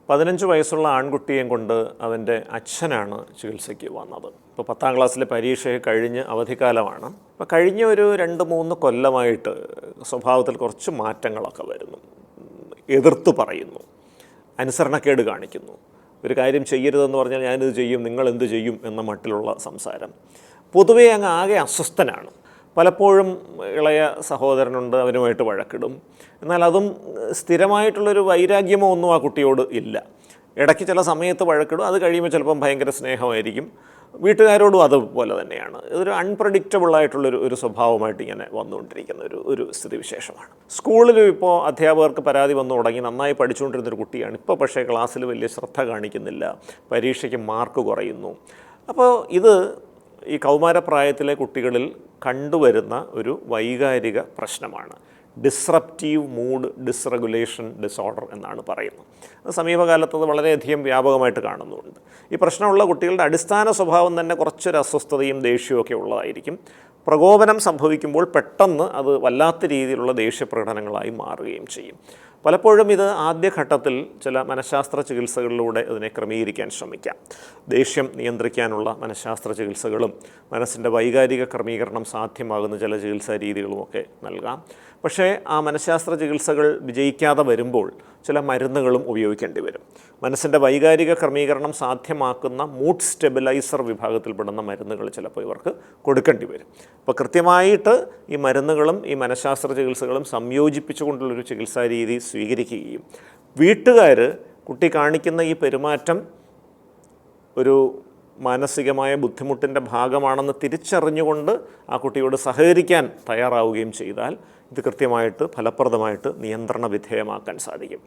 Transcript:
15 വയസ്സുള്ള ആൺകുട്ടിയെയും കൊണ്ട് അവൻ്റെ അച്ഛനാണ് ചികിത്സയ്ക്ക് വന്നത്. ഇപ്പോൾ 10ാം ക്ലാസ്സിലെ പരീക്ഷയൊക്കെ കഴിഞ്ഞ് അവധിക്കാലമാണ്. അപ്പോൾ കഴിഞ്ഞ ഒരു 2-3 കൊല്ലമായിട്ട് സ്വഭാവത്തിൽ കുറച്ച് മാറ്റങ്ങളൊക്കെ വരുന്നു. എതിർത്ത് പറയുന്നു, അനുസരണക്കേട് കാണിക്കുന്നു. ഒരു കാര്യം ചെയ്യരുതെന്ന് പറഞ്ഞാൽ ഞാനിത് ചെയ്യും, നിങ്ങൾ എന്ത് ചെയ്യും എന്ന മട്ടിലുള്ള സംസാരം. പൊതുവേ അങ്ങ് ആകെ അസ്വസ്ഥനാണ്. പലപ്പോഴും ഇളയ സഹോദരനുണ്ട്, അവനുമായിട്ട് വഴക്കിടും. എന്നാൽ അതും സ്ഥിരമായിട്ടുള്ളൊരു വൈരാഗ്യമോ ഒന്നും ആ കുട്ടിയോട് ഇല്ല. ഇടയ്ക്ക് ചില സമയത്ത് വഴക്കിടും, അത് കഴിയുമ്പോൾ ചിലപ്പം ഭയങ്കര സ്നേഹമായിരിക്കും. വീട്ടുകാരോടും അതുപോലെ തന്നെയാണ്. ഇതൊരു അൺപ്രഡിക്റ്റബിളായിട്ടുള്ളൊരു സ്വഭാവമായിട്ട് ഇങ്ങനെ വന്നുകൊണ്ടിരിക്കുന്ന ഒരു സ്ഥിതിവിശേഷമാണ്. സ്കൂളിലും ഇപ്പോൾ അധ്യാപകർക്ക് പരാതി വന്നു തുടങ്ങി. നന്നായി പഠിച്ചുകൊണ്ടിരുന്നൊരു കുട്ടിയാണ്, ഇപ്പോൾ പക്ഷേ ക്ലാസ്സിൽ വലിയ ശ്രദ്ധ കാണിക്കുന്നില്ല, പരീക്ഷയ്ക്ക് മാർക്ക് കുറയുന്നു. അപ്പോൾ ഇത് ഈ കൗമാരപ്രായത്തിലെ കുട്ടികളിൽ കണ്ടുവരുന്ന ഒരു വൈകാരിക പ്രശ്നമാണ്. ഡിസ്റപ്റ്റീവ് മൂഡ് ഡിസ്റെഗുലേഷൻ ഡിസോർഡർ എന്നാണ് പറയുന്നത്. അത് സമീപകാലത്ത് അത് വളരെയധികം വ്യാപകമായിട്ട് കാണുന്നുണ്ട്. ഈ പ്രശ്നമുള്ള കുട്ടികളുടെ അടിസ്ഥാന സ്വഭാവം തന്നെ കുറച്ചൊരു അസ്വസ്ഥതയും ദേഷ്യവും ഉള്ളതായിരിക്കും. പ്രകോപനം സംഭവിക്കുമ്പോൾ പെട്ടെന്ന് അത് വല്ലാത്ത രീതിയിലുള്ള ദേഷ്യപ്രകടനങ്ങളായി മാറുകയും ചെയ്യും. പലപ്പോഴും ഇത് ആദ്യഘട്ടത്തിൽ ചില മനഃശാസ്ത്ര ചികിത്സകളിലൂടെ അതിനെ ക്രമീകരിക്കാൻ ശ്രമിക്കാം. ദേഷ്യം നിയന്ത്രിക്കാനുള്ള മനഃശാസ്ത്ര ചികിത്സകളും മനസ്സിൻ്റെ വൈകാരിക ക്രമീകരണം സാധ്യമാകുന്ന ചില ചികിത്സാ രീതികളുമൊക്കെ നൽകാം. പക്ഷേ ആ മനഃശാസ്ത്ര ചികിത്സകൾ വിജയിക്കാതെ വരുമ്പോൾ ചില മരുന്നുകളും ഉപയോഗിക്കേണ്ടി വരും. മനസ്സിൻ്റെ വൈകാരിക ക്രമീകരണം സാധ്യമാക്കുന്ന മൂഡ് സ്റ്റെബിലൈസർ വിഭാഗത്തിൽപ്പെടുന്ന മരുന്നുകൾ ചിലപ്പോൾ ഇവർക്ക് കൊടുക്കേണ്ടി വരും. അപ്പോൾ കൃത്യമായിട്ട് ഈ മരുന്നുകളും ഈ മനഃശാസ്ത്ര ചികിത്സകളും സംയോജിപ്പിച്ചുകൊണ്ടുള്ളൊരു ചികിത്സാ രീതി സ്വീകരിക്കുകയും വീട്ടുകാർ കുട്ടി കാണിക്കുന്ന ഈ പെരുമാറ്റം ഒരു മാനസികമായ ബുദ്ധിമുട്ടിൻ്റെ ഭാഗമാണെന്ന് തിരിച്ചറിഞ്ഞുകൊണ്ട് ആ കുട്ടിയോട് സഹകരിക്കാൻ തയ്യാറാവുകയും ചെയ്താൽ ഇത് കൃത്യമായിട്ട് ഫലപ്രദമായിട്ട് നിയന്ത്രണ വിധേയമാക്കാൻ സാധിക്കും.